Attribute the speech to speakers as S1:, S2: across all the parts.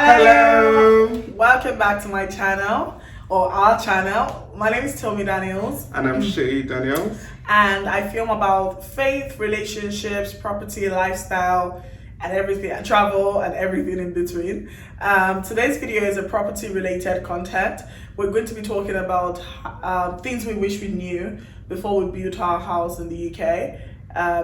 S1: Hello.
S2: Welcome back to my channel or our channel. My name is Tommy Daniels.
S1: And I'm Shay Daniels.
S2: And I film about faith, relationships, property, lifestyle, and everything, and travel and everything in between. Today's video is a property related content. We're going to be talking about things we wish we knew before we built our house in the UK.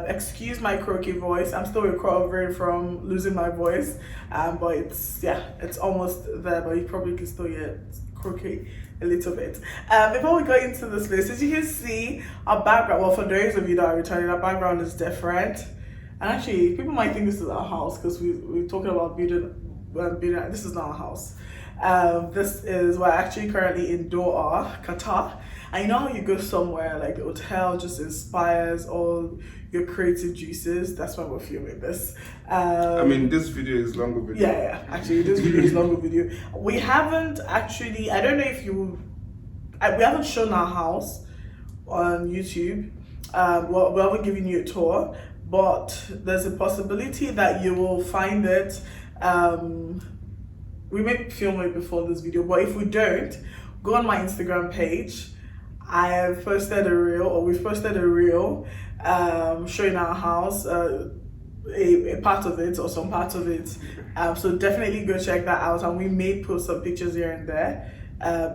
S2: Excuse my croaky voice. I'm still recovering from losing my voice, but it's almost there, but you probably can still hear croaky a little bit. Before we go into this list, as you can see, our background, well, for those of you that are returning, our background is different. And actually, people might think this is our house because we're talking about building. This is not our house. We're actually currently in Doha, Qatar. I know how you go somewhere like the hotel just inspires all your creative juices. That's why we're filming this.
S1: This video is longer video.
S2: Yeah. Actually, this video is longer video. We haven't actually. I don't know if we haven't shown our house on YouTube. We haven't given you a tour, but there's a possibility that you will find it. We may film it before this video, but if we don't, go on my Instagram page. I have posted a reel, or we've posted a reel showing our house, a part of it or some part of it. So definitely go check that out, and we may post some pictures here and there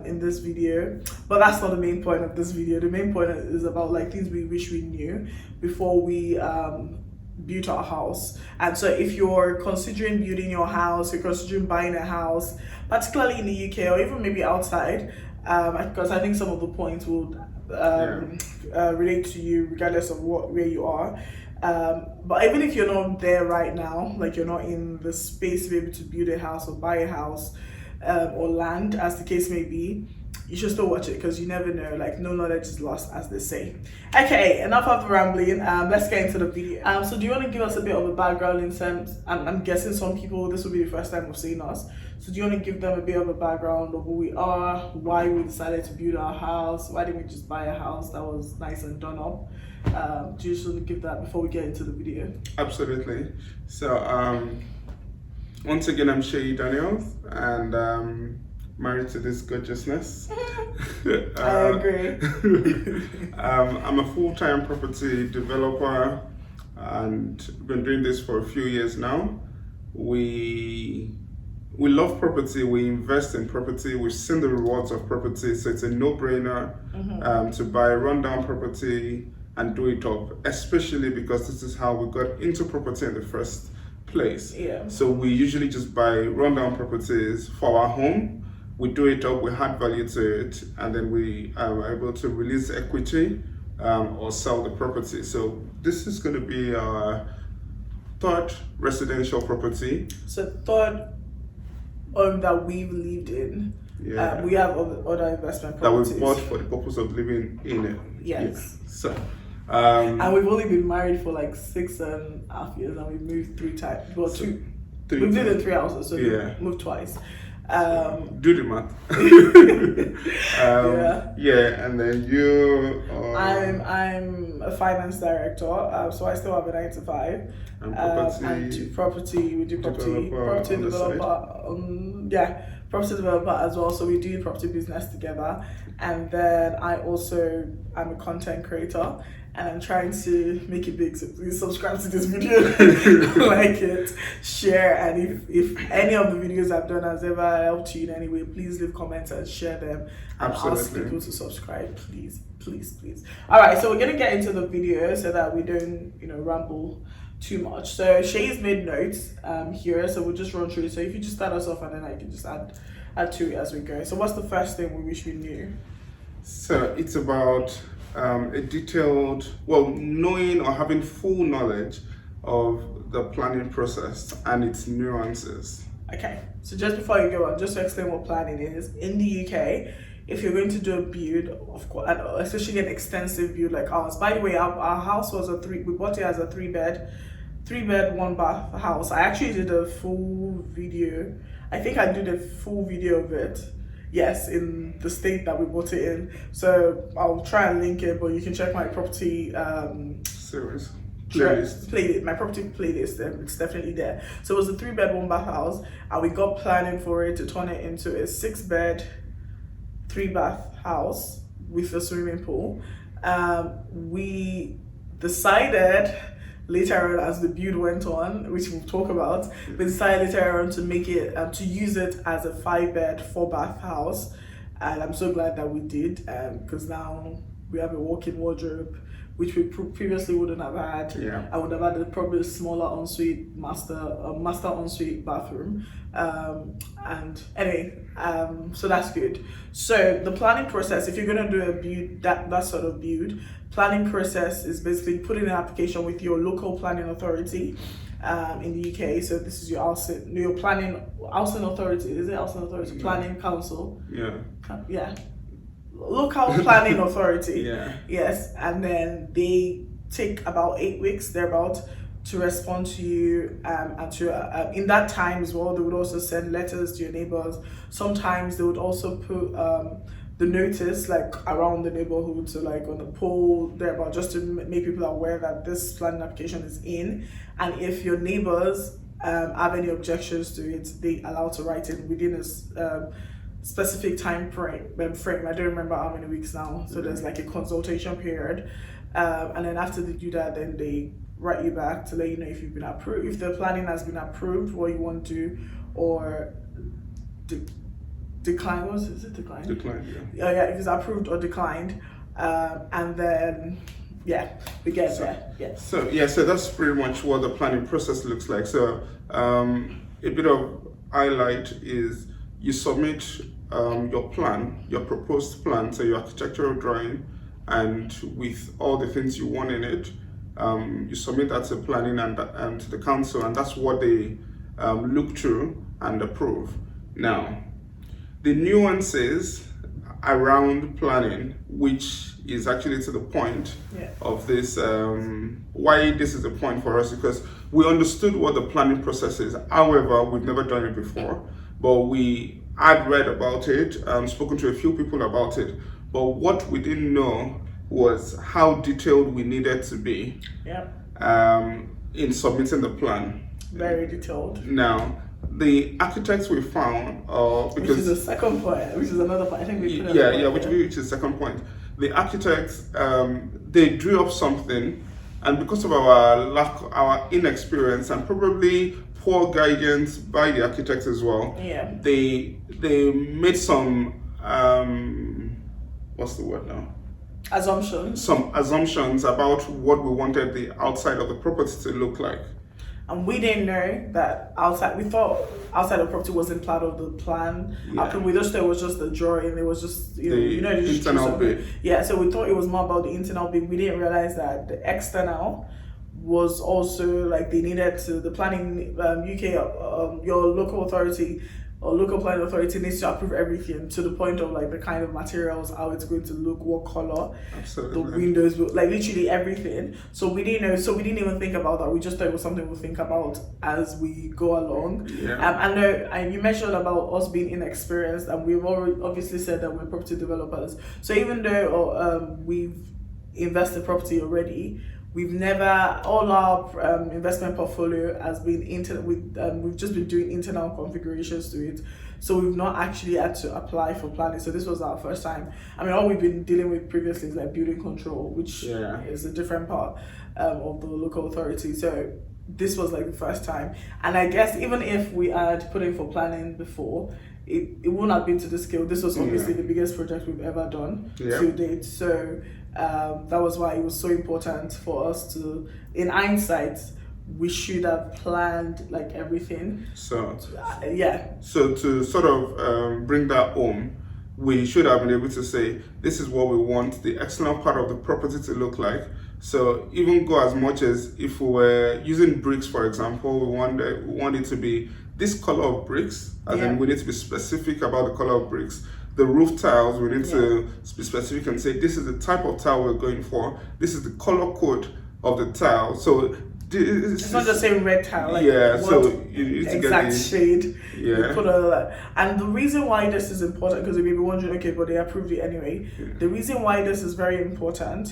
S2: in this video. But that's not the main point of this video. The main point is about like things we wish we knew before we built our house. And so if you're considering building your house, you're considering buying a house, particularly in the UK or even maybe outside, because I think some of the points would relate to you regardless of where you are. But even if you're not there right now, like you're not in the space to be able to build a house or buy a house or land, as the case may be, you should still watch it because you never know. Like, no knowledge is lost, as they say. Okay, enough of the rambling. Let's get into the video. So do you want to give us a bit of a background in sense? I'm guessing some people, this will be the first time we've seen us. So do you want to give them a bit of a background of who we are, why we decided to build our house, why didn't we just buy a house that was nice and done up? Do you just want to give that before we get into the video?
S1: Absolutely. So once again, I'm Shay Daniels, and married to this gorgeousness.
S2: I agree.
S1: I'm a full-time property developer and been doing this for a few years now. We love property, we invest in property, we've seen the rewards of property, so it's a no-brainer to buy a rundown property and do it up, especially because this is how we got into property in the first place.
S2: Yeah.
S1: So we usually just buy rundown properties for our home. We do it up, we add value to it, and then we are able to release equity or sell the property. So this is going to be our third residential property.
S2: So third home that we've lived in.
S1: Yeah.
S2: We have other investment properties
S1: that we bought for the purpose of living in it.
S2: Yes.
S1: So
S2: and we've only been married for like 6.5 years, and we moved 3 times. Well, two. We've lived in 3 houses, so we moved twice.
S1: Do the math. And then you
S2: I'm a finance director, so I still have a 9 to 5. And property, we do property developer. Property developer as well. So we do property business together. And then I'm a content creator, and I'm trying to make it big. So please subscribe to this video, like it, share, and if any of the videos I've done has ever helped you in any way, please leave comments and share them. And ask people to subscribe, please. All right, so we're gonna get into the video so that we don't, ramble too much. So Shay's made notes here, so we'll just run through it. So if you just start us off, and then I can just add to it as we go. So what's the first thing we wish we knew?
S1: So it's about knowing or having full knowledge of the planning process and its nuances. Okay,
S2: so just before you go on, just to explain what planning is, in the UK, if you're going to do a build, of course, especially an extensive build like ours. By the way, our house was we bought it as a 3-bed, 1-bath house. I actually did a full video. I think I did a full video of it. Yes, in the state that we bought it in. So I'll try and link it, but you can check my property
S1: series. playlist.
S2: My property playlist, it's definitely there. So it was a 3-bed 1-bath house, and we got planning for it to turn it into a 6-bed 3-bath house with a swimming pool. We decided later on, as the build went on, which we'll talk about, we decided later on to make it to use it as a 5-bed 4-bath house, and I'm so glad that we did, because now we have a walk-in wardrobe, which we previously wouldn't have had.
S1: Yeah.
S2: I would have had probably a smaller ensuite master ensuite bathroom. And anyway, so that's good. So the planning process, if you're gonna do a build, that sort of build, planning process is basically putting an application with your local planning authority in the UK. So this is your planning housing authority. Is it housing authority? Planning council.
S1: Yeah.
S2: Local planning authority.
S1: Yeah.
S2: Yes, and then they take about 8 weeks thereabout to respond to you, and to in that time as well, they would also send letters to your neighbors. Sometimes they would also put the notice like around the neighborhood, so like on a pole thereabout, just to make people aware that this planning application is in. And if your neighbors have any objections to it, they allow to write it within a specific time frame. I don't remember how many weeks now. So there's like a consultation period, and then after they do that, then they write you back to let you know if you've been approved, if the planning has been approved, what you want to, or decline. Is it declined?
S1: Declined,
S2: yeah, if it's approved or declined, and then we get there. Yes.
S1: So that's pretty much what the planning process looks like. So a bit of highlight is you submit your plan, your proposed plan, so your architectural drawing, and with all the things you want in it. You submit that to planning and to the council, and that's what they look through and approve. Now, the nuances around planning, which is actually to the point of this, why this is the point for us, because we understood what the planning process is. However, we've never done it before, but I've read about it, spoken to a few people about it, but what we didn't know was how detailed we needed to be in submitting the plan.
S2: Very detailed.
S1: Now, the architects we found, because
S2: which is the second point, which is another point. I think we put
S1: which is the second point. The architects, they drew up something, and because of our inexperience and probably poor guidance by the architects as well, they made some what's the word now? Some assumptions about what we wanted the outside of the property to look like.
S2: And we didn't know that outside. We thought outside the property wasn't part of the plan. We just thought it was just the drawing. It was just the
S1: internal bit.
S2: Yeah, so we thought it was more about the internal bit. We didn't realize that the external was also like they needed to. The planning UK, your local authority or local planning authority needs to approve everything to the point of like the kind of materials, how it's going to look, what color, the windows, like literally everything. So we didn't know. So we didn't even think about that. We just thought it was something we'll think about as we go along. And you mentioned about us being inexperienced, and we've already obviously said that we're property developers. So even though we've invested property already, we've never, all our investment portfolio has been we've just been doing internal configurations to it. So we've not actually had to apply for planning. So this was our first time. I mean, all we've been dealing with previously is like building control, which is a different part of the local authority. So this was like the first time. And I guess even if we had put in for planning before, it wouldn't have been to the scale. This was obviously the biggest project we've ever done to date. So that was why it was so important for us to, in hindsight, we should have planned like everything.
S1: So to sort of bring that home, we should have been able to say, this is what we want the external part of the property to look like. So even go as much as if we were using bricks, for example, we want it to be this color of bricks, and then we need to be specific about the color of bricks. The roof tiles, we need to be specific and say, this is the type of tile we're going for. This is the color code of the tile. So
S2: it's not just saying red tile. Like
S1: so you need to
S2: exact
S1: get
S2: shade. And the reason why this is important, because you may be wondering, okay, but they approved it anyway. The reason why this is very important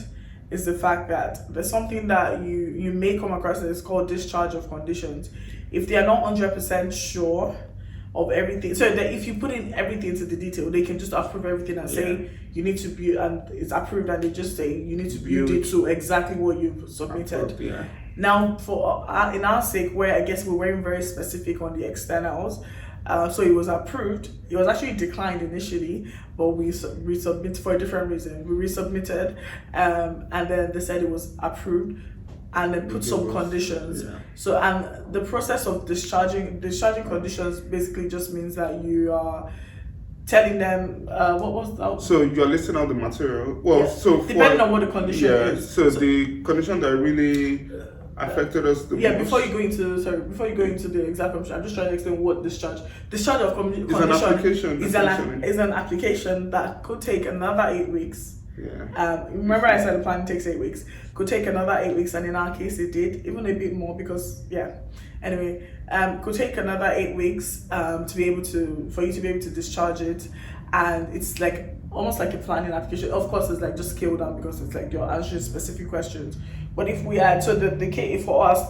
S2: is the fact that there's something that you may come across that is called discharge of conditions. If they are not 100% sure of everything, so that if you put in everything to the detail, they can just approve everything and say you need to build, and it's approved, and they just say you need to build it to exactly what you've submitted. Now, for in our sake, where I guess we weren't very specific on the externals, so it was approved. It was actually declined initially, but we resubmitted for a different reason. We resubmitted, and then they said it was approved, and then put some conditions. So, and the process of discharging conditions basically just means that you are telling them what was that?
S1: So you're listing out the material. Well, so
S2: depending on what the condition is.
S1: So the condition that really affected us the most.
S2: Before you go into the exact option, I'm just trying to explain what discharge of condition is an application that could take another 8 weeks. Remember I said the plan takes 8 weeks. Could take another 8 weeks, and in our case it did, even a bit more because could take another 8 weeks for you to be able to discharge it. And it's like almost like a planning application. Of course, it's like just scaled down because it's like you're answering specific questions. But if we had, so the case for us,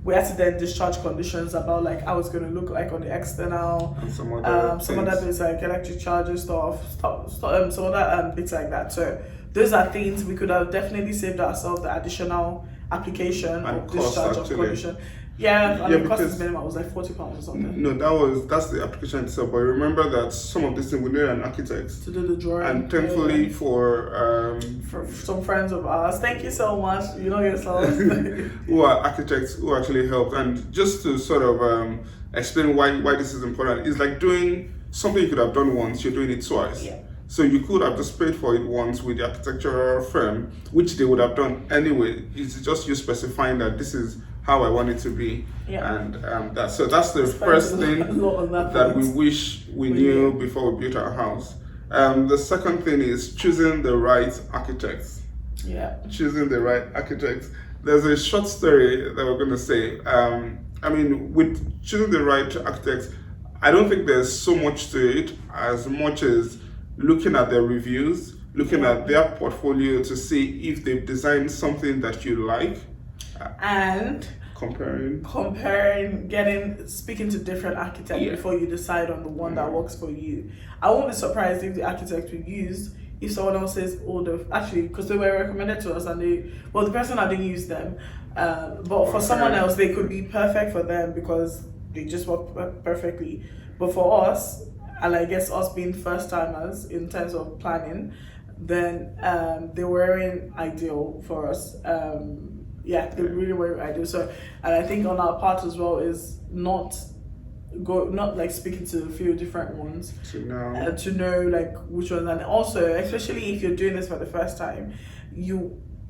S2: we had to then discharge conditions about like how it's going to look like on the external,
S1: and some other
S2: bits like electric charges some other bits like that. So those are things we could have definitely saved ourselves the additional application
S1: and
S2: of discharge of condition. The cost is minimum. It was like £40 or something.
S1: No, that's the application itself. But remember that some of this thing we need an architect
S2: to do the drawing.
S1: And thankfully for
S2: some friends of ours, thank you so much. You know yourselves.
S1: who are architects who actually helped. And just to sort of explain why this is important, it's like doing something you could have done once. You're doing it twice. So you could have just paid for it once with the architectural firm, which they would have done anyway. It's just you specifying that this is how I want it to be, and that's the first thing that we wish we knew before we built our house. The second thing is choosing the right architects. Choosing the right architects. There's a short story that we're going to say. With choosing the right architects, I don't think there's so much to it as much as looking at their reviews, looking at their portfolio to see if they've designed something that you like. And comparing, speaking to different architects before you decide on the one that works for you. I won't be surprised if the architect we used, if someone else says, because they were recommended to us, and the person I didn't use them, but for someone else they could be perfect for them because they just work perfectly. But for us, and I guess us being first timers in terms of planning, then they weren't ideal for us. They really were ideal. So, and I think on our part as well is not like speaking to a few different ones to know like which ones, and also especially if you're doing this for the first time,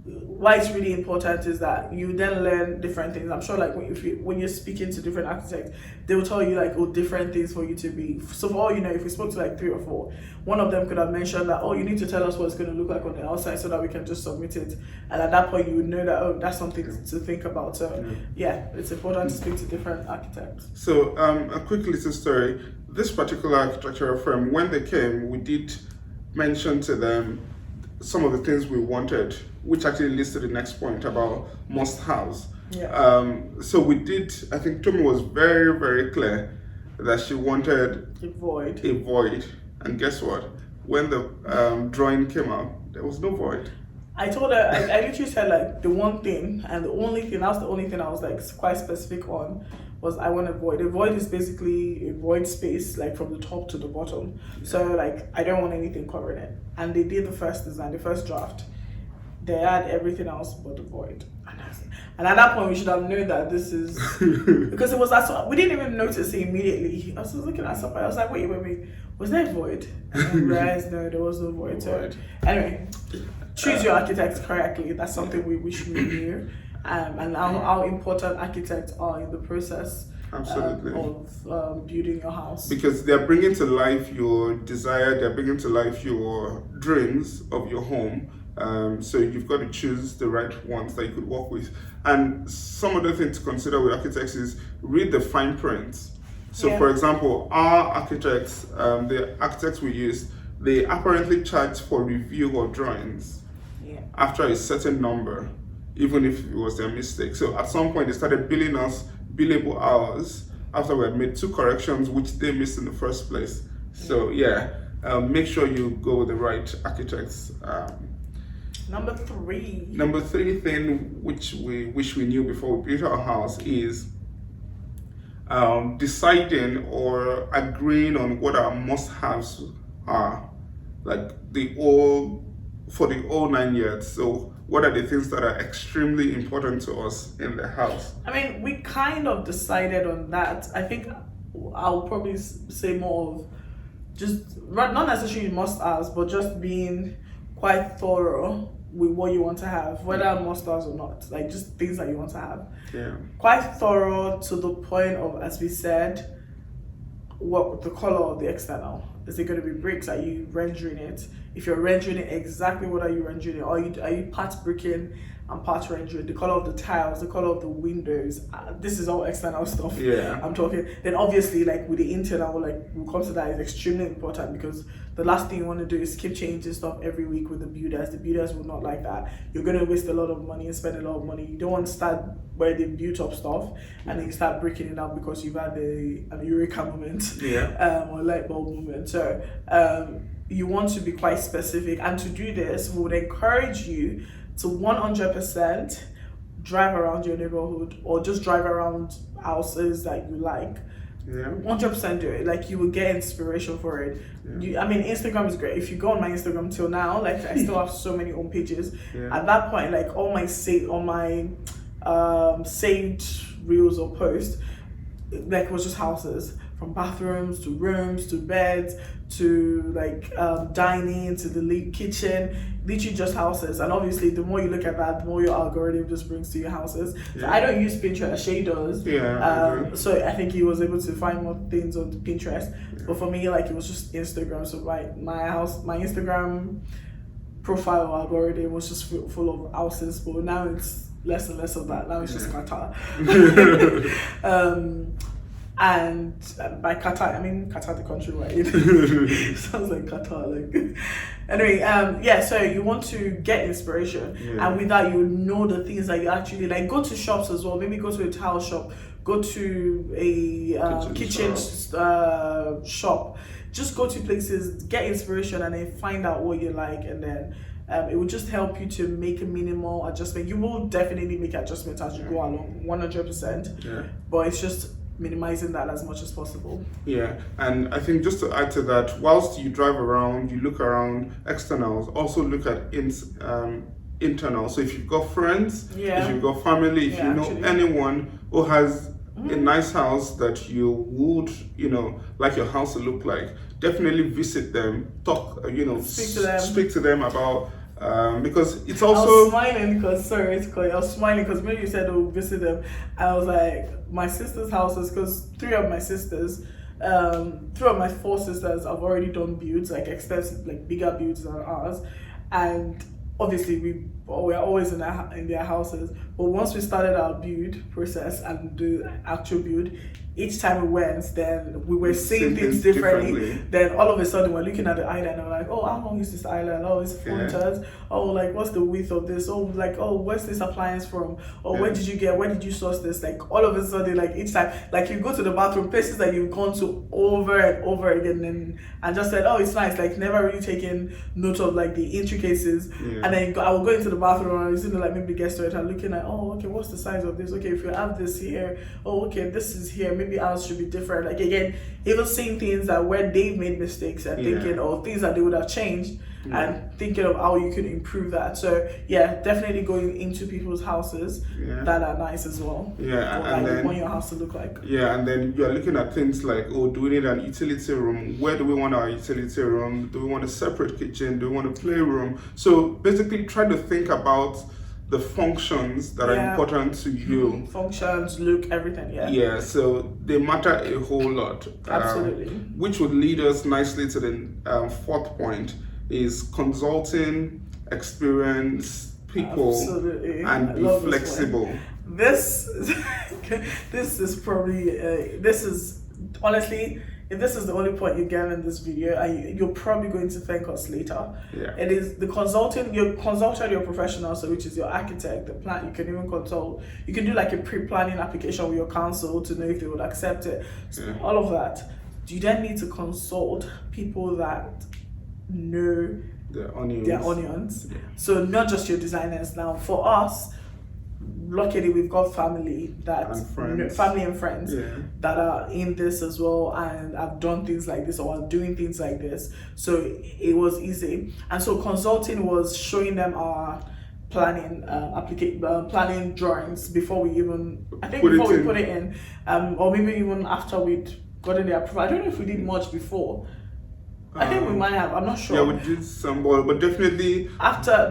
S1: why it's really important is that you then learn different things. I'm sure like when you're speaking to different architects, they will tell you like different things for you to be. So for all you know, if we spoke to like 3 or 4, one of them could have mentioned that you need to tell us what it's going to look like on the outside so that we can just submit it. And at that point you would know that that's something to think about. So it's important to speak to different architects. So a quick little story. This particular architectural firm, when they came, we did mention to them some of the things we wanted, which actually leads to the next point about must-haves. So we did, I think Tomi was very, very clear that she wanted
S2: a void.
S1: And guess what? When the drawing came out, there was no void.
S2: I told her, I literally said like the one thing and the only thing, that was the only thing I was like quite specific on, was I want a void. A void is basically a void space like from the top to the bottom. So like I don't want anything covering it. And they did the first design, the first draft. They had everything else but the void. And at that point we should have known that this is because it was we didn't even notice it immediately. I was looking at something, I was like, wait, was there a void? And I realized no, there was no void. So anyway, choose your architects correctly. That's something we wish we knew. And how important architects are in the process of building your house.
S1: Because they're bringing to life your desire, they're bringing to life your dreams of your home. So you've got to choose the right ones that you could work with. And some other thing to consider with architects is read the fine print. So for example, our architects, the architects we used, they apparently charge for review of drawings. after a certain number, even if it was their mistake. So at some point, they started billing us billable hours after we had made 2 corrections, which they missed in the first place. So yeah, make sure you go with the right architects.
S2: Number 3.
S1: Number 3 thing which we wish we knew before we built our house is deciding or agreeing on what our must-haves are, like for the all 9 yards. So what are the things that are extremely important to us in the house?
S2: I mean, we kind of decided on that. I think I'll probably say more of just not necessarily must-haves, but just being quite thorough with what you want to have, whether must-haves or not, like just things that you want to have.
S1: Yeah.
S2: Quite thorough to the point of, as we said, what the color of the external. Is it going to be bricks? Are you rendering it? If you're rendering it, exactly what are you rendering it? Are you part bricking and part rendering? The color of the tiles, the color of the windows. This is all external stuff.
S1: Yeah.
S2: I'm talking. Then obviously, like with the internal, like we'll come to that, is extremely important, because the last thing you want to do is keep changing stuff every week with the builders. The builders will not like that. You're going to waste a lot of money and spend a lot of money. You don't want to start where they built up stuff and then you start breaking it out because you've had an eureka moment, or light bulb moment. So you want to be quite specific, and to do this, we would encourage you to 100% drive around your neighborhood or just drive around houses that you like. 100% do it. Like, you will get inspiration for it. I mean, Instagram is great. If you go on my Instagram till now, like I still have so many home pages. At that point, like all my saved reels or posts, like it was just houses, from bathrooms to rooms to beds to like dining to the kitchen, literally just houses. And obviously the more you look at that, the more your algorithm just brings to your houses. So I don't use Pinterest, Shay does. So I think he was able to find more things on Pinterest. But for me, like, it was just Instagram. So my Instagram profile algorithm was just full of houses, but now it's less and less of that. Now it's just Qatar. And by Qatar, I mean Qatar the country, right? Sounds like Qatar, like. Anyway, so you want to get inspiration, and with that, you know the things that you actually like. Go to shops as well. Maybe go to a tile shop. Go to a kitchen shop. Just go to places, get inspiration, and then find out what you like, and then it will just help you to make a minimal adjustment. You will definitely make adjustments as you go along, 100%. But it's just minimizing that as much as possible. And I think just to add to that, whilst you drive around, you look around externals, also look at internal. So if you've got friends, if you've got family, if you know anyone who has a nice house that you would, like your house to look like, definitely visit them, talk, speak to them about, because it's also. I was smiling because when you said visit them, I was like, my sister's houses, because 3 of my 4 sisters have already done builds, like extensive, like bigger builds than ours, and obviously we're always in their houses. But once we started our build process and the actual build, each time we went, then we were seeing things differently. Then all of a sudden we're looking at the island and we're like, oh, how long is this island? Oh, it's 4 meters. Oh, like, what's the width of this? Oh, like, oh, where's this appliance from? Oh, where did you source this? Like, all of a sudden, like, each time, like, you go to the bathroom, places that you've gone to over and over again, and just said, oh, it's nice, like, never really taken note of, like, the intricacies. And then I will go into the bathroom and I was like, maybe guest storage and looking at, oh, okay, what's the size of this? Okay, if you have this here, oh, okay, this is here, maybe ours should be different. Like, again, even seeing things that where they've made mistakes and thinking, or things that they would have changed, and thinking of how you could improve that. So definitely going into people's houses that are nice as well.
S1: And then
S2: you want your house to look like.
S1: And then you're looking at things like, oh, do we need an utility room? Where do we want our utility room? Do we want a separate kitchen? Do we want a playroom? So basically try to think about the functions that are important to you.
S2: Functions, look, everything,
S1: so they matter a whole lot.
S2: Absolutely.
S1: Which would lead us nicely to the 4th point, is consulting experienced people and be flexible.
S2: This is probably, this is honestly, if this is the only point you get in this video, you're probably going to thank us later.
S1: Yeah.
S2: It is the consulting. You consulted your professional, so which is your architect, the plan. You can even consult. You can do like a pre-planning application with your council to know if they would accept it. So all of that. You then need to consult people that know
S1: their onions. Yeah.
S2: So not just your designers. Now for us, luckily we've got family family and friends that are in this as well, and I've done things like this or are doing things like this, so it was easy. And so consulting was showing them our planning planning drawings before we even put it in, or maybe even after we'd gotten the approval. I don't know if we did much before. I think we might have. I'm not sure.
S1: Yeah, we did some, but definitely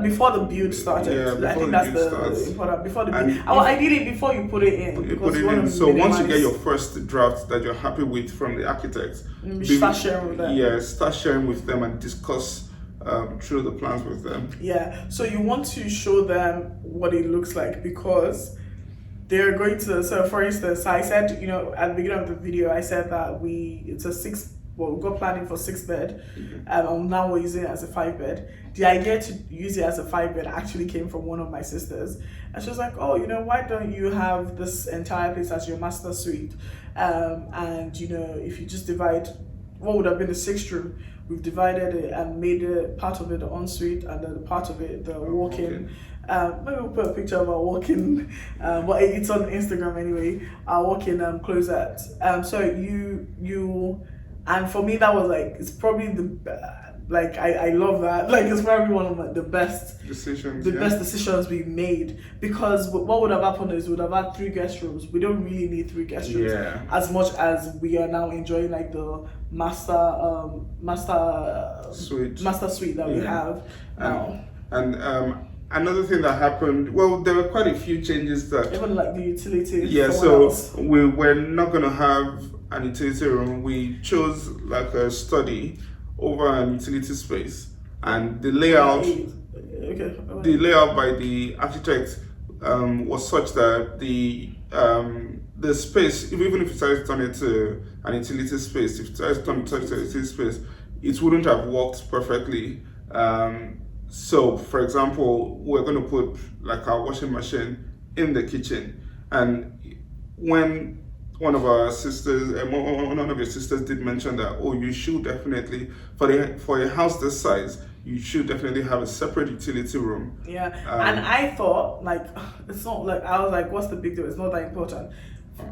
S2: before the build started.
S1: Yeah,
S2: I think that's the important. Before the build. Ideally, before you put it in.
S1: You put it in. So once you get your first draft that you're happy with from the architects,
S2: start sharing with them.
S1: Yeah, start sharing with them and discuss through the plans with them.
S2: Yeah. So you want to show them what it looks like, because they're going to. So for instance, I said, at the beginning of the video, I said that it's a we've got planning for 6-bed, and now we're using it as a 5-bed. The idea to use it as a 5-bed actually came from one of my sisters, and she was like, "Oh, why don't you have this entire place as your master suite? And if you just divide what would have been the 6th room, we've divided it and made it part of it the ensuite, and then the part of it the walk-in." Maybe we'll put a picture of our walk-in, but it's on Instagram anyway. Our walk-in closet. So you. And for me, that was it's probably I love that. It's probably one of the best
S1: decisions.
S2: Best decisions we've made, because what would have happened is we would have had 3 guest rooms. We don't really need 3 guest rooms as much as we are now enjoying the master suite that we have now.
S1: And another thing that happened, well, there were quite a few changes that
S2: even the utilities.
S1: Yeah, so we were not going to have an utility room. We chose a study over an utility space, and the layout by the architect was such that the space, even if you tried to turn it to an utility space, if you tried to turn it to a utility space, it wouldn't have worked perfectly. So for example, we're going to put our washing machine in the kitchen, and when one of your sisters did mention that, you should definitely, for a house this size, you should definitely have a separate utility room.
S2: Yeah, and I thought it's not I was like, what's the big deal? It's not that important.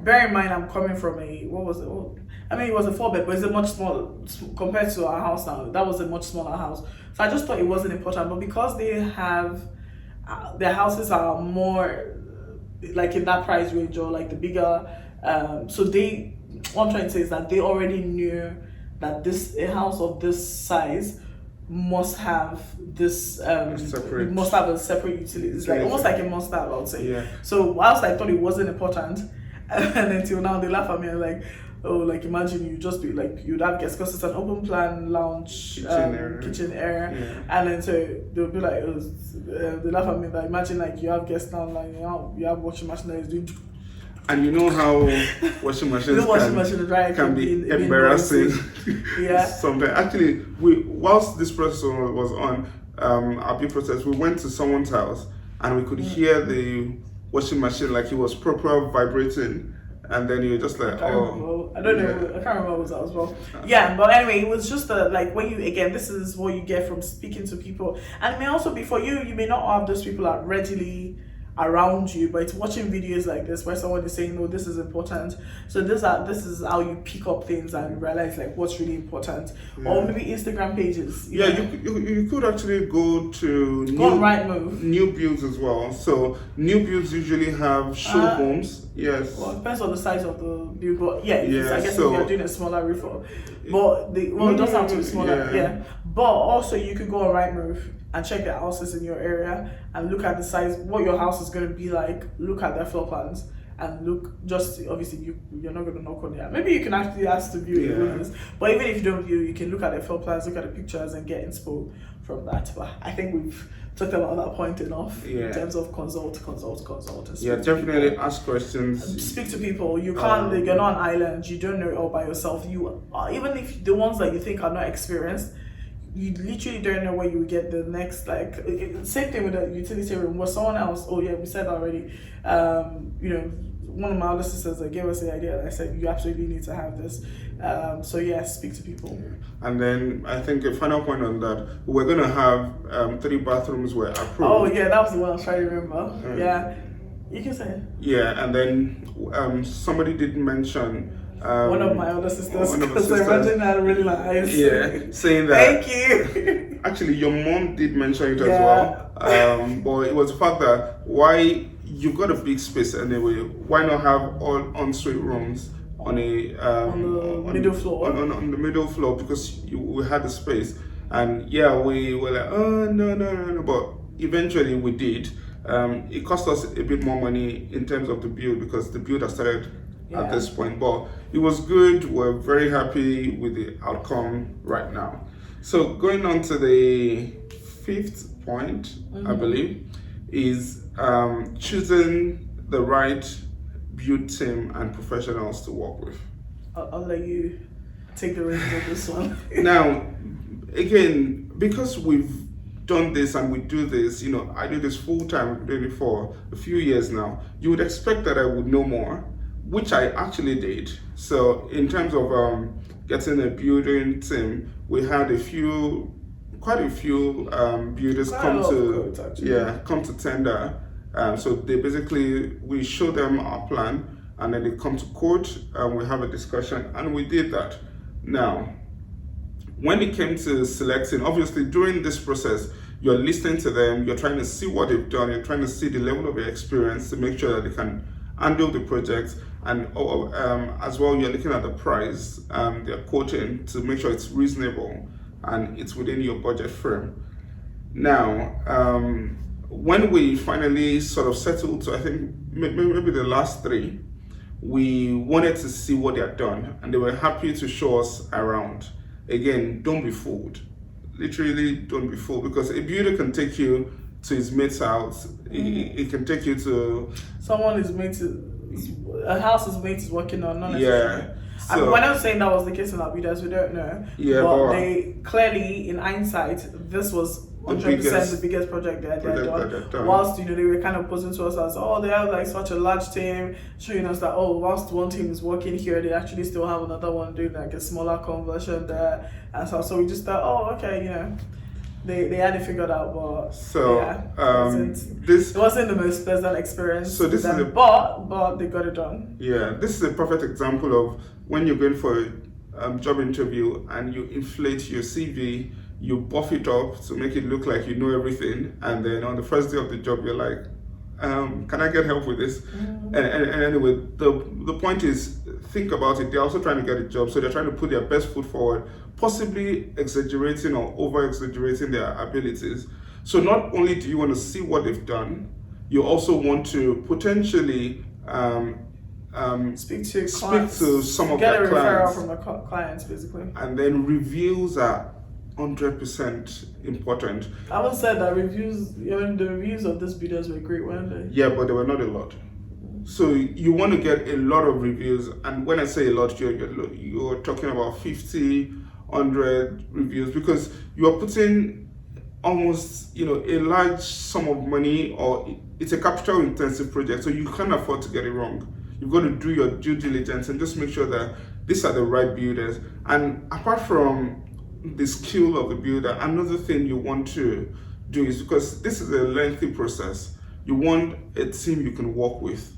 S2: Bear in mind, I'm coming from it was a 4-bed, but it's a much smaller compared to our house now. That was a much smaller house, so I just thought it wasn't important. But because they have their houses are more in that price range, or the bigger. So what I'm trying to say is that they already knew that a house of this size must have this must have a separate utility. It's almost like a must have, I would say.
S1: Yeah.
S2: So whilst I thought it wasn't important, and until now they laugh at me and imagine you just be you'd have guests, because it's an open plan lounge kitchen area. And then so they'll be they laugh at me imagine you have guests now, you have washing machine that is doing.
S1: And you know how washing machines can be embarrassing.
S2: Yeah.
S1: Sometimes. Actually, whilst this process was on, our build process, we went to someone's house and we could hear the washing machine it was proper vibrating. And then you're just
S2: I don't know. I can't remember what was that as well. Yeah, but anyway, it was just when you, again, this is what you get from speaking to people. And it may also be for you may not have those people that readily around you, but it's watching videos like this where someone is saying, no, this is important. So this is how you pick up things and realize what's really important. Or maybe Instagram pages.
S1: You could actually go to new builds as well. So new builds usually have show homes. Yes.
S2: Well, it depends on the size of the build, but I guess if you're doing a smaller refurb. But it does have to be smaller. Yeah. But also you could go on Rightmove and check the houses in your area and look at the size, what your house is going to be like, look at their floor plans, and look, obviously you're not going to knock on it. Maybe you can actually ask to view it, but even if you don't view, you can look at the floor plans, look at the pictures, and get inspo from that. But I think we've talked about that point enough in
S1: Yeah.
S2: terms of consult. And
S1: Yeah,
S2: speak to
S1: definitely
S2: people.
S1: ask questions.
S2: Speak to people. You can't. You're not an island. You don't know it all by yourself. You are, even if the ones that you think are not experienced, you literally don't know where you will get the next. Like same thing with the utility room. Was someone else? Oh yeah, we said that already. You know, one of my other sisters that gave us the idea. And I said you absolutely need to have this. So yeah, speak to people.
S1: And then I think a final point on that, we're gonna have 3 bathrooms were approved.
S2: Oh yeah, that was the one I was trying to remember. Yeah, you can say it.
S1: Yeah, and then somebody did mention
S2: One of my other sisters,
S1: one of the
S2: because I
S1: sisters.
S2: imagine that really nice.
S1: Yeah, saying that.
S2: Thank you.
S1: Actually, your mom did mention it as
S2: Yeah.
S1: well. But it was the fact that why you got a big space anyway. Why not have all ensuite rooms on a
S2: On the middle floor.
S1: On the middle floor, because we had the space, and yeah, we were like, oh no, but eventually we did. It cost us a bit more money in terms of the build, because the build has started at this point, but it was good. We're very happy with the outcome right now. So going on to the 5th point, I believe, is choosing the right build team and professionals to work with.
S2: I'll let you take the reins of this one.
S1: Now, again, because we've done this and we do this, you know, I do this full time, doing it for a few years now, you would expect that I would know more, which I actually did. So in terms of getting a building team, we had quite a few builders
S2: Quite a
S1: come
S2: lot of
S1: to
S2: quotes, actually.
S1: come to tender. So they basically, we show them our plan, and then they come to court and we have a discussion, and we did that. Now, when it came to selecting, obviously during this process, you're listening to them, you're trying to see what they've done, you're trying to see the level of their experience to make sure that they can handle the project, and as well, you're looking at the price they're quoting to make sure it's reasonable and it's within your budget frame. Now, when we finally sort of settled to, I think maybe the last 3, we wanted to see what they had done, and they were happy to show us around. Again, don't be fooled. Literally, don't be fooled, because a builder can take you to his mate's house. It can take you to
S2: Someone is made to, a house is made is working on, not necessarily.
S1: yeah.
S2: I mean,
S1: So
S2: we're not saying that was the case in our builders, we don't know.
S1: Yeah,
S2: but
S1: but
S2: they clearly, in hindsight, this was 100% the biggest project they had done. Whilst, you know, they were kind of posing to us as, oh, they have like such a large team, showing us that, oh, whilst one team is working here, they actually still have another one doing like a smaller conversion there. And so we just thought, oh, okay, you know, they had it figured out, but
S1: So
S2: yeah,
S1: this
S2: it wasn't the most pleasant experience.
S1: So this
S2: with
S1: is
S2: them,
S1: a-
S2: but they got it done.
S1: Yeah, this is a perfect example of when you're going for a job interview and you inflate your CV, you buff it up to make it look like you know everything, and then on the first day of the job, you're like, can I get help with this? And anyway, the point is, think about it. They're also trying to get a job, so they're trying to put their best foot forward, possibly exaggerating or over exaggerating their abilities. So not only do you want to see what they've done, you also want to potentially
S2: Speak to
S1: some of
S2: get
S1: their
S2: a referral
S1: clients.
S2: from the clients, basically.
S1: And then reviews are 100% important.
S2: I would say that reviews, even the reviews of these videos were great, weren't they?
S1: Yeah, but there were not a lot. So you want to get a lot of reviews, and when I say a lot, you're talking about 50, 100 reviews, because you are putting almost, a large sum of money, or it's a capital intensive project, so you can't afford to get it wrong. You've got to do your due diligence and just make sure that these are the right builders. And apart from the skill of the builder, another thing you want to do is, because this is a lengthy process, you want a team you can work with.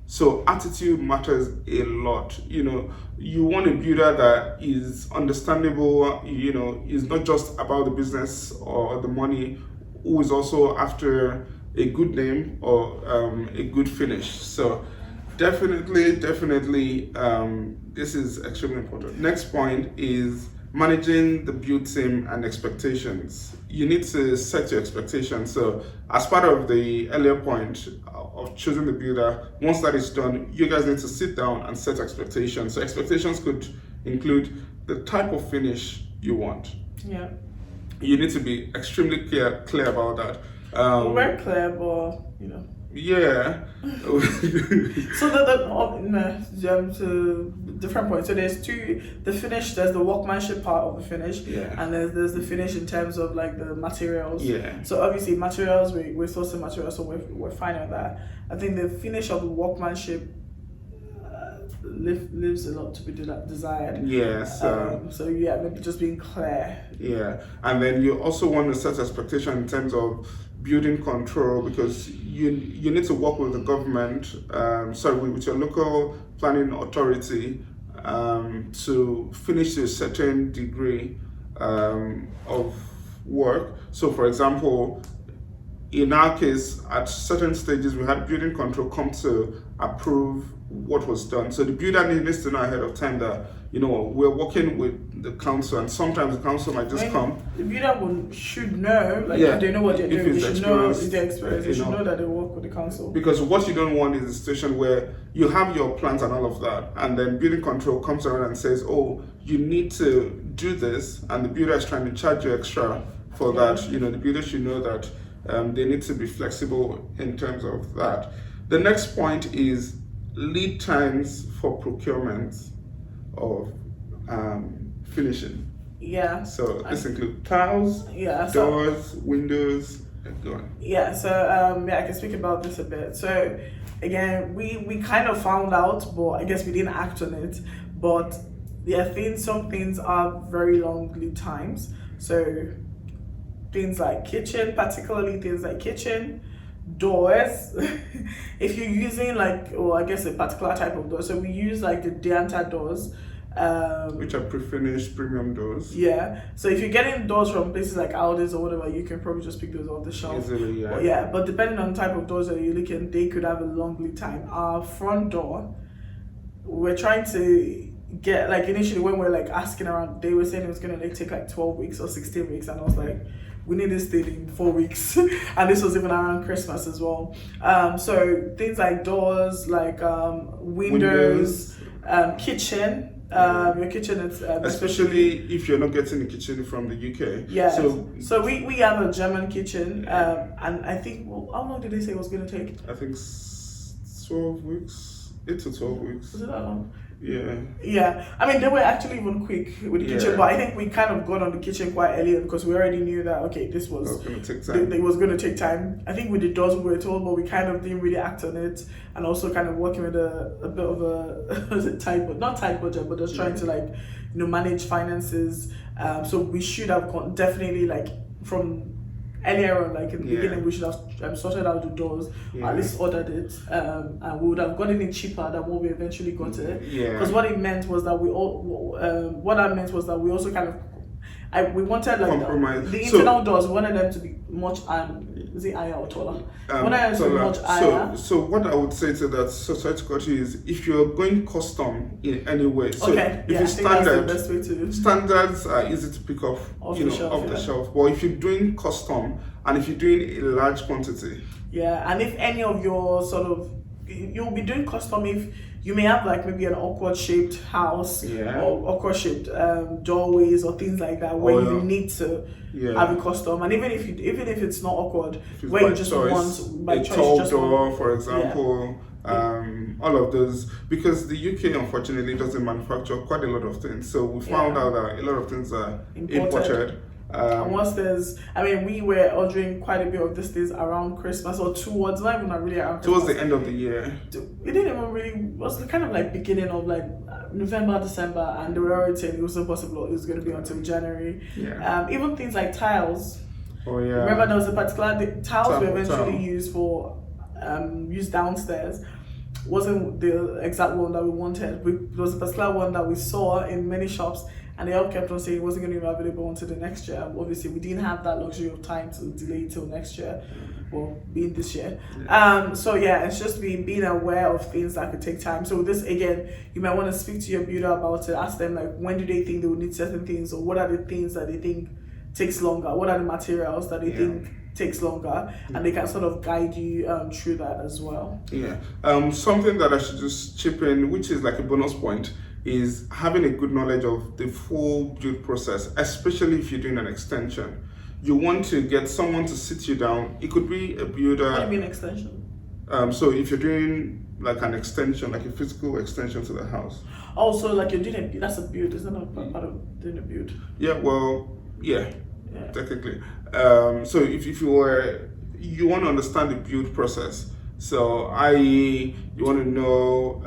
S1: So attitude matters a lot. You want a builder that is understandable, is not just about the business or the money, who is also after a good name or a good finish. So definitely, this is extremely important. Next point is managing the build team and expectations. You need to set your expectations. So as part of the earlier point of choosing the builder, once that is done, you guys need to sit down and set expectations. So expectations could include the type of finish you want.
S2: Yeah.
S1: you need to be extremely clear about that.
S2: We're very clear, but
S1: Yeah.
S2: So to different points. So there's the finish. There's the workmanship part of the finish, and there's the finish in terms of like the materials.
S1: Yeah.
S2: So obviously materials, we're sourcing materials, so we're fine on that. I think the finish of the workmanship leaves a lot to be desired.
S1: Yeah.
S2: So yeah, maybe just being clear.
S1: Yeah, and then you also want to set expectation in terms of building control, because you need to work with the government, with your local planning authority, to finish a certain degree of work. So for example, in our case, at certain stages, we had building control come to approve what was done. So the builder needs to know ahead of time that, we're working with the council, and sometimes the council might just come.
S2: The builder should know, if they know what they're doing, they should know their experience. They should know that they work with the council.
S1: Because what you don't want is a situation where you have your plans and all of that, and then building control comes around and says, oh, you need to do this, and the builder is trying to charge you extra for that. The builder should know that they need to be flexible in terms of that. The next point is lead times for procurement of finishing.
S2: Yeah.
S1: So this includes tiles, doors, windows, and go on.
S2: Yeah. So I can speak about this a bit. So again, we kind of found out, but I guess we didn't act on it. But some things are very long lead times. So things like kitchen, particularly things like kitchen, doors. If you're using a particular type of door, so we use like the Deanta doors,
S1: which are pre-finished premium doors.
S2: Yeah. So if you're getting doors from places like Aldi's or whatever, you can probably just pick those off the shelf.
S1: Easily, yeah.
S2: But depending on the type of doors that you're looking, they could have a long lead time. Our front door, we're trying to get, initially when we're asking around, they were saying it was gonna take 12 weeks or 16 weeks, and I was like, we need this thing in 4 weeks. And this was even around Christmas as well. So things like doors, windows, kitchen. Your kitchen is
S1: especially if you're not getting the kitchen from the UK.
S2: Yeah. So we have a German kitchen, and I think how long did they say it was going to take?
S1: I think 12 weeks, 8 to 12 weeks.
S2: Was it that long?
S1: Yeah.
S2: Yeah. I mean, they were actually even quick with the kitchen, but I think we kind of got on the kitchen quite early because we already knew that this was
S1: going to take time.
S2: It was going to take time. I think with the doors we were told, but we kind of didn't really act on it, and also kind of working with a bit of a not tight budget, but just trying to manage finances. So we should have definitely from earlier on, in the beginning, we should have sorted out the doors, or at least ordered it, and we would have gotten it cheaper than what we eventually got it.
S1: Yeah.
S2: Because what it meant was that we also kind of, we wanted the internal doors. We wanted them to be much is it higher or taller? Much higher.
S1: So what I would say to that society is, if you're going custom in any way, so if it's standard,
S2: that's the best way to
S1: standards are easy to pick up off the shelf. But if you're doing custom and if you're doing a large quantity,
S2: and if any of your you'll be doing custom if you may have maybe an awkward shaped house or awkward shaped doorways or things like that where you need to have a custom, and even if it's not awkward, where you just want by
S1: a
S2: choice,
S1: tall door, for example. All of those, because the UK unfortunately doesn't manufacture quite a lot of things, so we found out that a lot of things are imported.
S2: And once we were ordering quite a bit of these things around Christmas or towards the end of the year. It didn't even really, it was kind of beginning of November, December, and they were already saying it was impossible. It was going to be until January.
S1: Yeah.
S2: Even things like tiles.
S1: Oh yeah.
S2: Remember there was a particular tiles we eventually used used downstairs. Wasn't the exact one that we wanted. There was a particular one that we saw in many shops, and they all kept on saying it wasn't going to be available until the next year. Obviously, we didn't have that luxury of time to delay till next year, or being this year. It's just being aware of things that could take time. So this, again, you might want to speak to your builder about it. Ask them when do they think they will need certain things, or what are the things that they think takes longer? What are the materials that they think takes longer, and they can sort of guide you through that as well.
S1: Something that I should just chip in, which is a bonus point, is having a good knowledge of the full build process, especially if you're doing an extension. you want to get someone to sit you down. It could be a builder.
S2: What do you mean extension?
S1: So if you're doing like an extension, like a physical extension to the house.
S2: Oh, so like you're doing that's a build, isn't it? Part of doing a build.
S1: Yeah, well, yeah. Technically. So if you want to understand the build process. So i.e. you want to know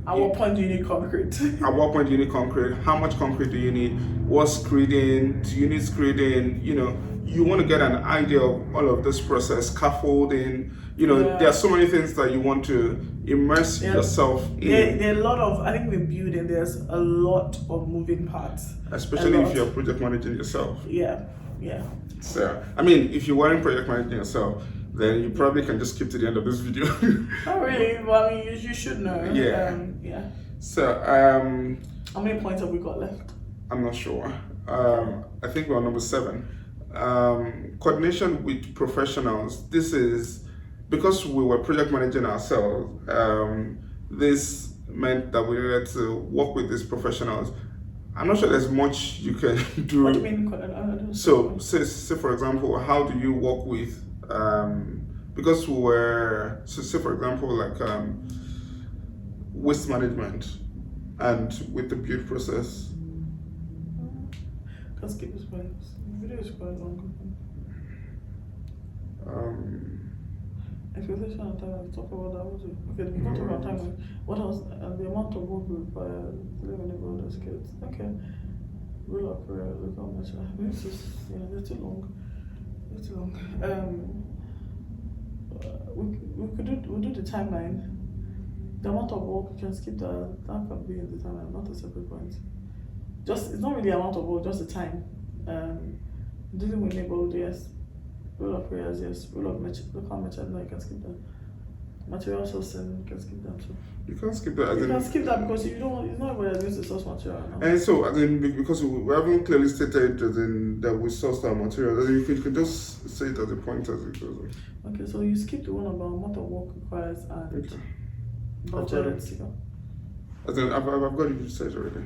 S2: at what point do you need concrete?
S1: At what point do you need concrete? How much concrete do you need? What screeding? Do you need screeding? You know, you want to get an idea of all of this process, scaffolding. You know, there are so many things that you want to immerse yourself in.
S2: There are a lot of, I think with building, there's a lot of moving parts.
S1: Especially if you're project managing yourself.
S2: Yeah.
S1: So, I mean, if you weren't project managing yourself, then you probably can just skip to the end of this video.
S2: Not really, but I mean, you should know.
S1: Yeah. So,
S2: how many points have we got left?
S1: I'm not sure. I think we're on number 7. Coordination with professionals. This is because we were project managing ourselves. This meant that we needed to work with these professionals. I'm not sure there's much you can do.
S2: What do you mean?
S1: So, say for example, how do you work with? Because we were, so say for example, like waste management and with the build process.
S2: Let's keep this quiet. The video is quite long. Expectation and time. Talk about that. Okay, we can't talk about time. What else? The amount of work required to live in the world as kids. Okay. Rule of prayer. Look how much. This is they're too long. They're too long. We'll do the timeline. The amount of work, you can skip that can be in the timeline, not a separate point. It's not really the amount of work, just the time. Dealing with neighborhood, yes. Rule of prayers, yes. Rule of local merchant, no, you can skip that. Material sourcing, you can skip that too.
S1: You can't skip that.
S2: You can skip that because you don't. It's not where you're going to source material now.
S1: And so, because we haven't clearly stated that we source our material, you can just say it as a point as it goes.
S2: Okay, so you skip the one about amount of work requires and budget.
S1: I've got it said already.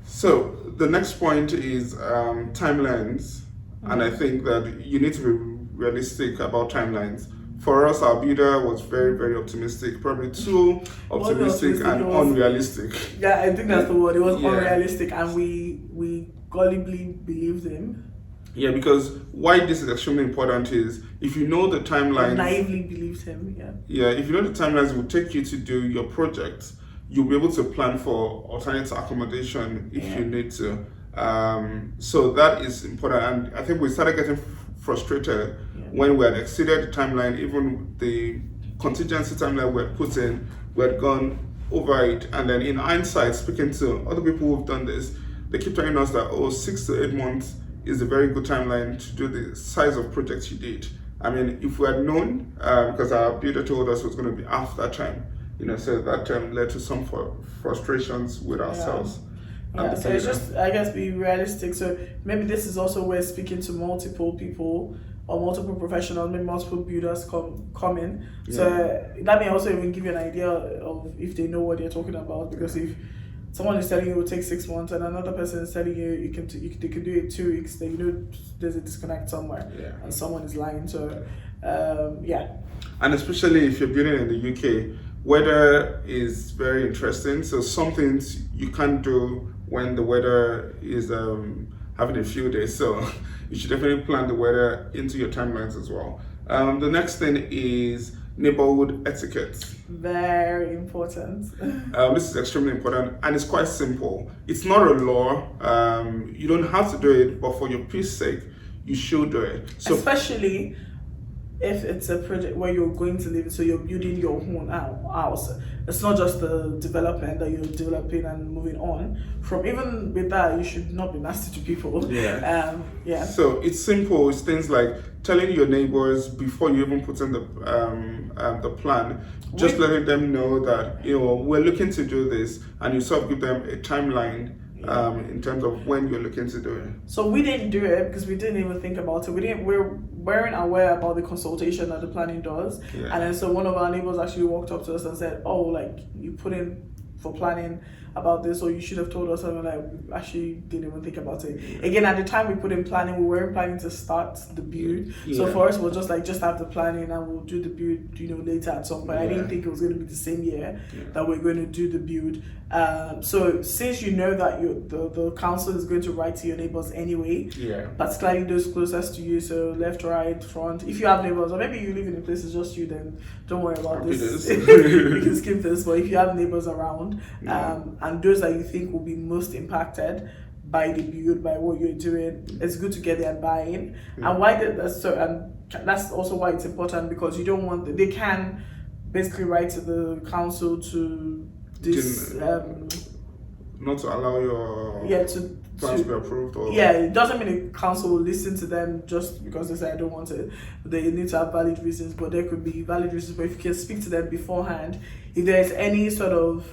S1: So the next point is timelines, and I think that you need to be realistic about timelines. For us, our builder was very, very optimistic, probably too optimistic and unrealistic.
S2: Yeah, I think that's the word. It was unrealistic, and we gullibly believed him.
S1: Yeah, because why this is extremely important is if you know the timelines.
S2: Naively believed him,
S1: Yeah, if you know the timelines will take you to do your project, you'll be able to plan for alternate accommodation if you need to. So that is important, and I think we started getting frustrated when we had exceeded the timeline, even the contingency timeline we had put in, we had gone over it, and then in hindsight, speaking to other people who've done this, they keep telling us that 6 to 8 months is a very good timeline to do the size of projects you did. I mean, if we had known, because our builder told us it was going to be half that time, so that led to some frustrations with ourselves.
S2: So it's just, I guess, be realistic. So maybe this is also where speaking to multiple people or multiple professionals, maybe multiple builders come in. So that may also even give you an idea of if they know what they're talking about. Because if someone is telling you it will take 6 months and another person is telling you they can do it 2 weeks, then there's a disconnect somewhere and someone is lying. So
S1: and especially if you're building in the UK, weather is very interesting. So some things you can't do when the weather is having a few days. So you should definitely plan the weather into your timelines as well. The next thing is neighborhood etiquette.
S2: Very important.
S1: This is extremely important, and it's quite simple. It's not a law. You don't have to do it, but for your peace sake, you should do it. So
S2: especially if it's a project where you're going to live, so you're building your own house. It's not just the development that you're developing and moving on. From even with that, you should not be nasty to people.
S1: So it's simple. It's things like telling your neighbors before you even put in the plan. Just letting them know that we're looking to do this, and you sort of give them a timeline. In terms of when you're looking to do it. So
S2: we didn't do it because we didn't even think about it. We weren't aware about the consultation that the planning does. And then so one of our neighbors actually walked up to us and said, you put in for planning about this, or you should have told us. And we're like, we actually didn't even think about it. Again, at the time we put in planning, we weren't planning to start the build. So for us, we're just like, just have the planning and we'll do the build, later at some point. I didn't think it was going to be the same year that we're going to do the build. So since you know that the council is going to write to your neighbors anyway, particularly those closest to you, so left, right, front. If you have neighbors, or maybe you live in a place it's just you, then don't worry about this. You can skip this. But if you have neighbors around, and those that you think will be most impacted by the build, by what you're doing, it's good to get their buy-in. And why that's so, and that's also why it's important, because you don't want they can basically write to the council to this
S1: not to allow your plans to be approved, or
S2: it doesn't mean the council will listen to them just because they say I don't want it. They need to have valid reasons, but there could be valid reasons. But if you can speak to them beforehand, if there's any sort of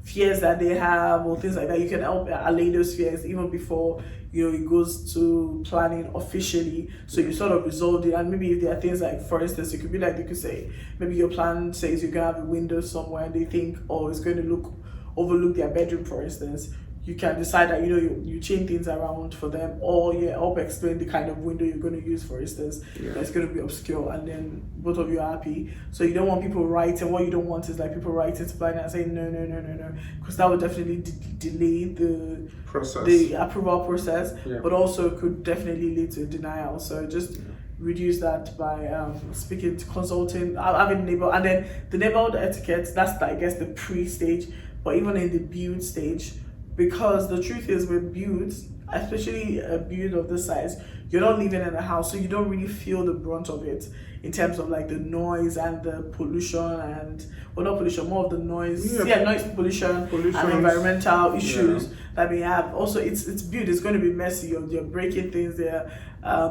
S2: fears that they have or things like that, you can help allay those fears even before it goes to planning officially. So you sort of resolved it. And maybe if there are things like, for instance, it could be like they could say maybe your plan says you're gonna have a window somewhere and they think, oh, it's going to overlook their bedroom, for instance. You can decide that you change things around for them, or help explain the kind of window you're going to use, for instance. That's going to be obscure, and then both of you are happy. So you don't want people writing. What you don't want is like people writing to planning and saying no, because that would definitely delay the
S1: process,
S2: the approval process, but also could definitely lead to denial. So just reduce that by speaking to consulting, having neighbor, and then the neighborhood etiquette. That's I guess the pre-stage, but even in the build stage. Because the truth is with builds, especially a build of this size, you're not living in a house, so you don't really feel the brunt of it in terms of like the noise and the pollution and, well, not pollution, more of the noise, noise pollution and environmental issues that we have. Also, it's build, it's going to be messy, you're breaking things there.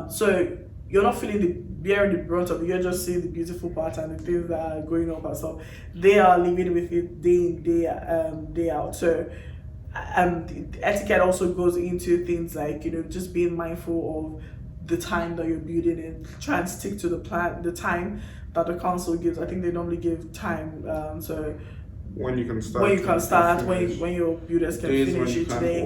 S2: So you're not bearing the brunt of it, you're just seeing the beautiful part and the things that are going up and stuff. They are living with it day in, day out. So the etiquette also goes into things like just being mindful of the time that you're building in. Try and stick to the plan, the time that the council gives. I think they normally give time. So
S1: when you can start,
S2: when your builders can finish it today.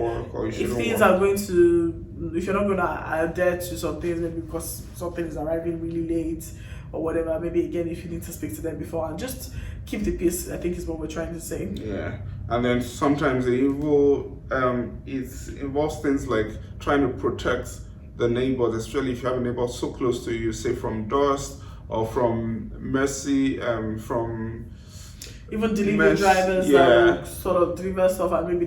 S2: If things are going to, if you're not going to adhere to some things, maybe because something is arriving really late or whatever, maybe again if you need to speak to them before and just keep the peace, I think is what we're trying to say.
S1: And then sometimes it involves things like trying to protect the neighbors, especially if you have a neighbor so close to you, say from dust or from messy, from
S2: even delivery drivers that will sort of deliver stuff, and maybe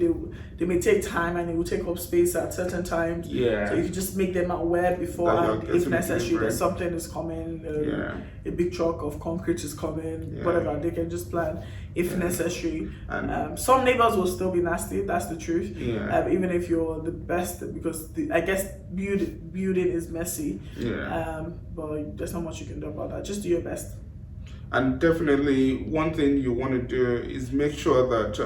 S2: they may take time and it will take up space at certain times. So you can just make them aware before, and if necessary, that something is coming, a big truck of concrete is coming, whatever, they can just plan if necessary. And some neighbors will still be nasty, that's the truth. Even if you're the best, because I guess building is messy. But there's not much you can do about that. Just do your best.
S1: And definitely one thing you want to do is make sure that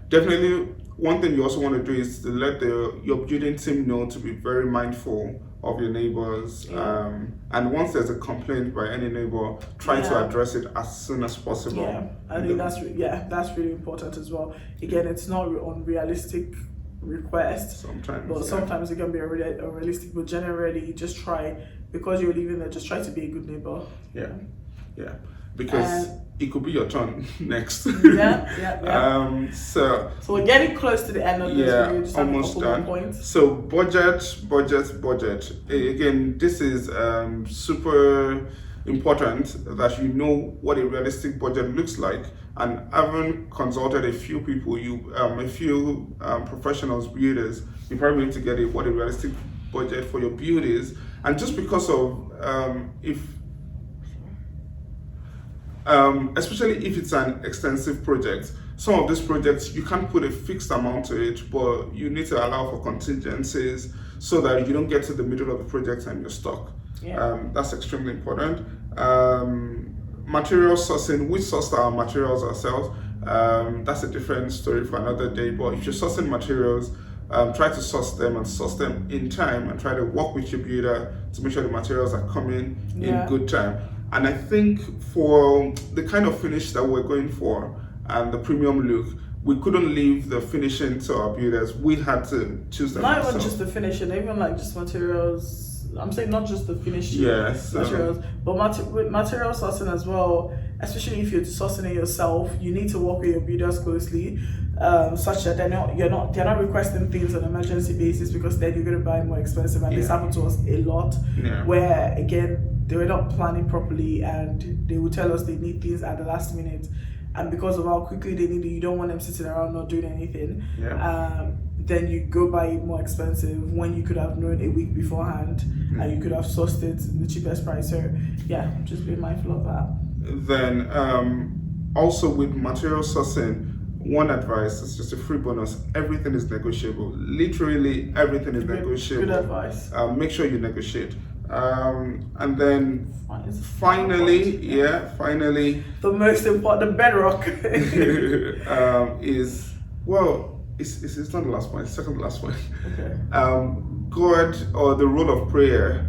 S1: definitely one thing you also want to do is to let your building team know to be very mindful of your neighbors, and once there's a complaint by any neighbor, try to address it as soon as possible.
S2: I think that's really important as well. Again, it's not unrealistic request sometimes it can be unrealistic, but generally just try, because you're living there, just try to be a good neighbor. Because it could be your turn next. So we're getting close to the end of this video. Just
S1: almost done.
S2: Points.
S1: So budget. Again, this is super important that you know what a realistic budget looks like. And having consulted a few people, a few professionals, builders, you probably need to get what a realistic budget for your build is. And just because of especially if it's an extensive project, some of these projects you can't put a fixed amount to it, but you need to allow for contingencies so that you don't get to the middle of the project and you're stuck. That's extremely important. Material sourcing, we source our materials ourselves. That's a different story for another day, but if you're sourcing materials, try to source them in time and try to work with your builder to make sure the materials are coming in good time. And I think for the kind of finish that we're going for and the premium look, we couldn't leave the finishing to our builders. We had to choose them
S2: Not even
S1: ourselves.
S2: just the finishing, even like just materials. I'm saying not just the finishing materials, but with material sourcing as well. Especially if you're sourcing it yourself, you need to work with your builders closely, such that they're not requesting things on an emergency basis, because then you're going to buy more expensive. And this happened to us a lot, where again they were not planning properly, and they would tell us they need things at the last minute. And because of how quickly they need it, you don't want them sitting around not doing anything. Then you go buy it more expensive when you could have known a week beforehand, and you could have sourced it the cheapest price. So yeah, just be mindful of that.
S1: Then also with material sourcing, one advice is just a free bonus: everything is negotiable. Literally everything is negotiable.
S2: Good advice.
S1: Make sure you negotiate. And then finally,
S2: the most important, the bedrock
S1: is, well, it's not the last point, it's second to last point.
S2: Okay.
S1: God, or the role of prayer,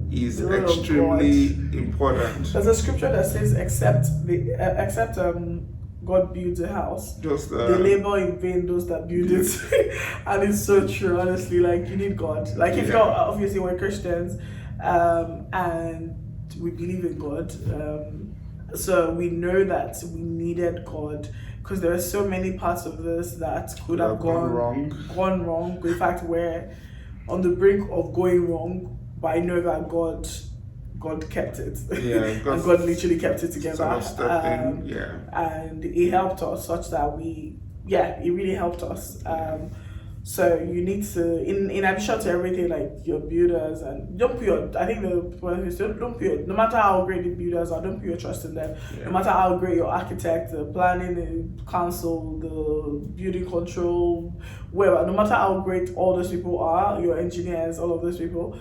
S1: is extremely important.
S2: There's a scripture that says, except God builds a house, they labor in vain those that build it. And it's so true, honestly. Like, you need God. Like, if you're, obviously we're Christians, and we believe in God, so we know that we needed God, because there are so many parts of this that could have gone wrong. In fact, we're on the brink of going wrong, but I know that God kept it. And God literally kept it together. And He helped us such that He really helped us. So you need to, in addition to everything, like your builders, and don't put your, I think the point is, don't put your, no matter how great the builders are, don't put your trust in them. No matter how great your architect, the planning, the council, the building control, wherever, no matter how great all those people are, your engineers, all of those people,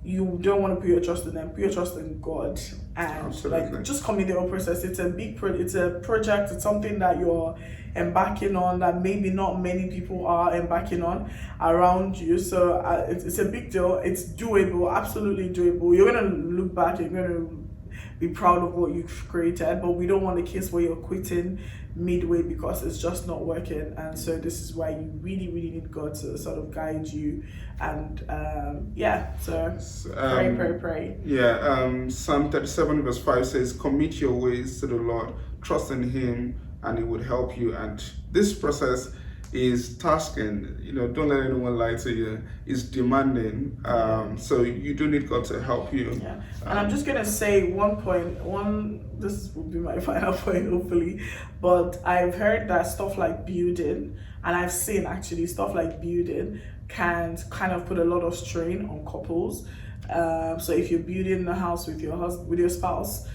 S2: you don't want to put your trust in them. Put your trust in God, and like, just commit the whole process. It's a big it's a project. It's something that you're embarking on that maybe not many people are embarking on around you. So it's a big deal. It's doable, absolutely doable. You're gonna look back. You're gonna be proud of what you've created. But we don't want a case where you're quitting midway because it's just not working. And so this is why you really need God to sort of guide you. And pray.
S1: Psalm 37 verse 5 says, commit your ways to the Lord, trust in Him, and He would help you. And this process is tasking, don't let anyone lie to you, it's demanding. So you do need God to help you.
S2: And I'm just gonna say this will be my final point, hopefully, but I've heard that stuff like building, and I've seen actually stuff like building can kind of put a lot of strain on couples. So if you're building a house with your spouse,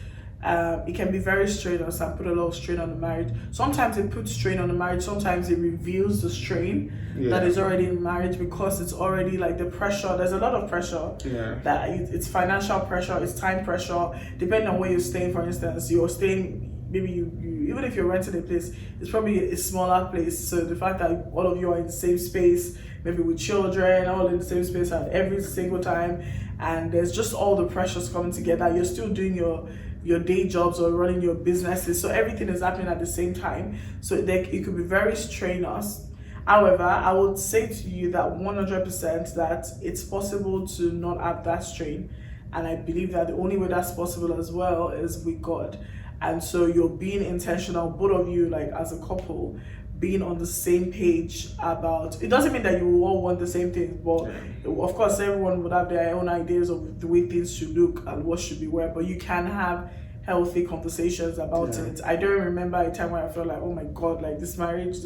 S2: it can be very strenuous and put a lot of strain on the marriage. Sometimes it puts strain on the marriage, sometimes it reveals the strain that is already in marriage, because it's already like the pressure. There's a lot of pressure. That it's financial pressure, it's time pressure, depending on where you're staying. For instance, you're staying, maybe you even if you're renting a place, it's probably a smaller place. So the fact that all of you are in the same space, maybe with children, all in the same space at every single time, and there's just all the pressures coming together. You're still doing your day jobs or running your businesses, so everything is happening at the same time. So it could be very strenuous. However, I would say to you that 100% that it's possible to not have that strain, and I believe that the only way that's possible as well is with God. And so you're being intentional, both of you, like as a couple, being on the same page about, it doesn't mean that you all want the same things, but of course everyone would have their own ideas of the way things should look and what should be where, but you can have healthy conversations about it. I don't remember a time where I felt like, oh my God, like this marriage,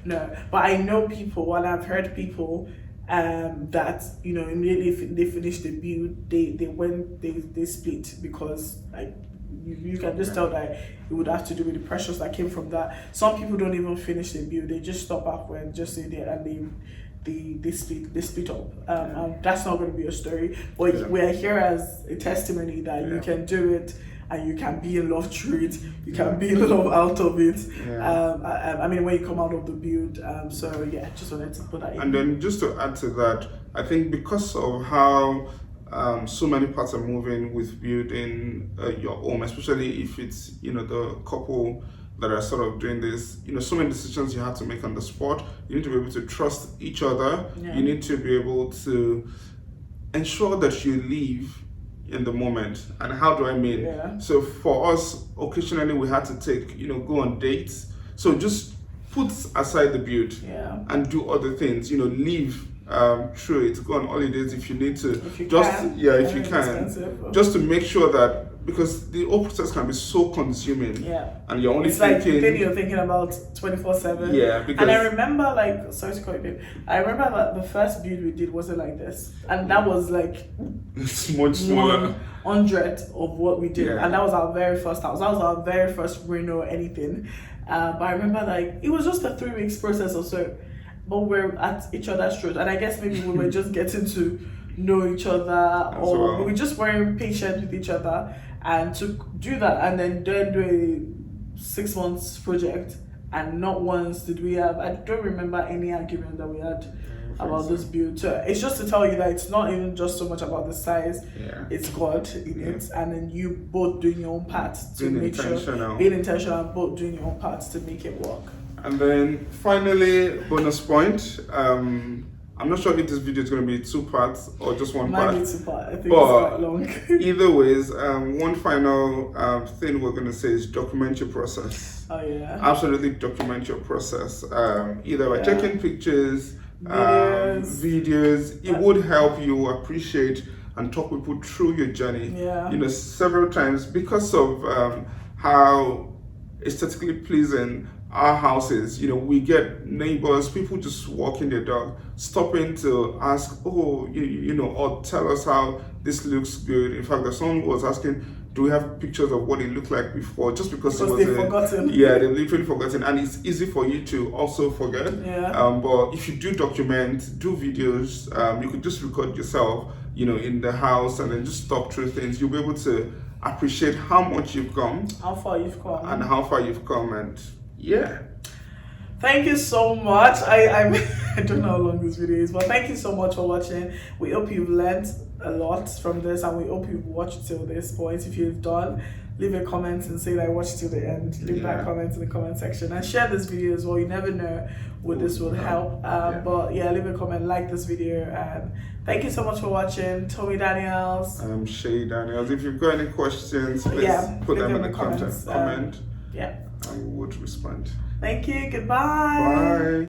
S2: no. But I know people, and I've heard people that, immediately if they finish the build, they split, because like, you can just tell that it would have to do with the pressures that came from that. Some people don't even finish the build; they just stop halfway and just stay there, and they split up. And that's not going to be a story. But we're here as a testimony that you can do it, and you can be in love through it. You can be in love out of it. I mean, when you come out of the build. Just wanted to put that in.
S1: And then just to add to that, I think because of how so many parts are moving with building your home, especially if it's, you know, the couple that are sort of doing this. You know, so many decisions you have to make on the spot. You need to be able to trust each other.
S2: Yeah.
S1: You need to be able to ensure that you live in the moment. And how do I mean?
S2: Yeah.
S1: So for us, occasionally we had to take, you know, go on dates. So just put aside the build and do other things, you know, live through it, go on holidays if you need to,
S2: if you
S1: just
S2: can.
S1: if you can, just to make sure that, because the whole process can be so consuming, and you're only
S2: it's
S1: thinking,
S2: like then you're thinking about 24/7.
S1: Because,
S2: and I remember, like, sorry to call you babe, I remember that the first build we did wasn't like this, and that was like
S1: it's much smaller,
S2: 100 of what we did, and that was our very first house. That was our very first reno or anything. But I remember, like, it was just a 3 weeks process or so, but we're at each other's throats, and I guess maybe we were just getting to know each other, or we just weren't patient with each other, and to do that and then do a 6 months project, and not once did we have, I don't remember any argument that we had about this build. So it's just to tell you that it's not even just so much about the size, it's God in it, and then you both doing your own part to make sure, being intentional, and both doing your own parts to make it work.
S1: And then finally, bonus point. I'm not sure if this video is going to be 2 parts or just 1 part.
S2: Might be 2 parts. I think it's quite long.
S1: Either ways, one final thing we're going to say is document your process.
S2: Oh yeah.
S1: Absolutely document your process. Either by taking pictures, videos. It would help you appreciate and talk people through your journey. You know, several times, because of how aesthetically pleasing our houses, you know, we get neighbors, people just walking their dog, stopping to ask, oh, you know, or tell us how this looks good. In fact, there's someone who was asking, do we have pictures of what it looked like before? Just because it was
S2: they've forgotten.
S1: Yeah, they've literally forgotten, and it's easy for you to also forget. But if you do document, do videos, you could just record yourself, you know, in the house, and then just stop through things. You'll be able to appreciate how much you've come,
S2: how far you've come,
S1: and how far you've come, and
S2: thank you so much. I don't know how long this video is, but thank you so much for watching. We hope you've learned a lot from this, and we hope you've watched till this point. If you've done, leave a comment and say that I watched till the end. Leave that comment in the comment section, and share this video as well. You never know what this will help. But yeah, leave a comment, like this video, and thank you so much for watching. Tommy Daniels.
S1: I'm Shay Daniels. If you've got any questions, please put them in the comment. And we would respond.
S2: Thank you. Goodbye.
S1: Bye.